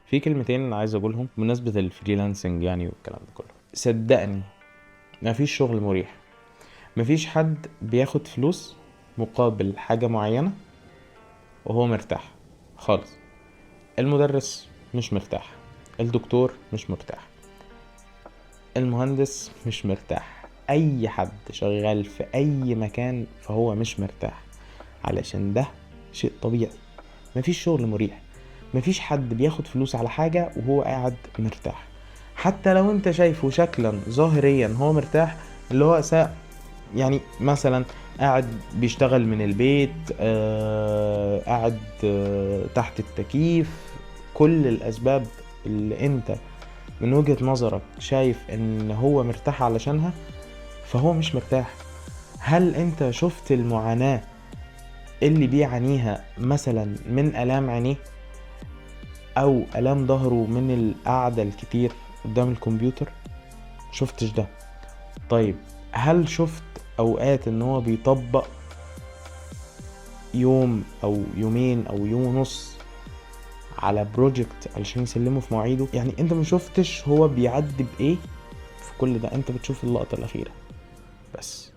في كلمتين عايز اقولهم بمناسبة الفريلانسنج يعني والكلام ده كله. صدقني مفيش شغل مريح، مفيش حد بياخد فلوس مقابل حاجة معينة وهو مرتاح خالص. المدرس مش مرتاح، الدكتور مش مرتاح، المهندس مش مرتاح، اي حد شغال في اي مكان فهو مش مرتاح، علشان ده شيء طبيعي. مفيش شغل مريح، مفيش حد بياخد فلوس على حاجة وهو قاعد مرتاح. حتى لو انت شايفه شكلا ظاهريا هو مرتاح، اللي هو يعني مثلا قاعد بيشتغل من البيت، قاعد تحت التكييف، كل الاسباب اللي انت من وجهة نظرك شايف ان هو مرتاح علشانها، فهو مش مرتاح. هل انت شفت المعاناة اللي بيعانيها مثلا من آلام عينيه او آلام ظهره من القعدة الكتير قدام الكمبيوتر؟ شفتش ده. طيب هل شفت اوقات ان هو بيطبق يوم او يومين او يوم ونص على بروجكت علشان يسلمه في مواعيده؟ يعني انت ما شفتش هو بيعدي بايه في كل ده، انت بتشوف اللقطة الاخيرة بس.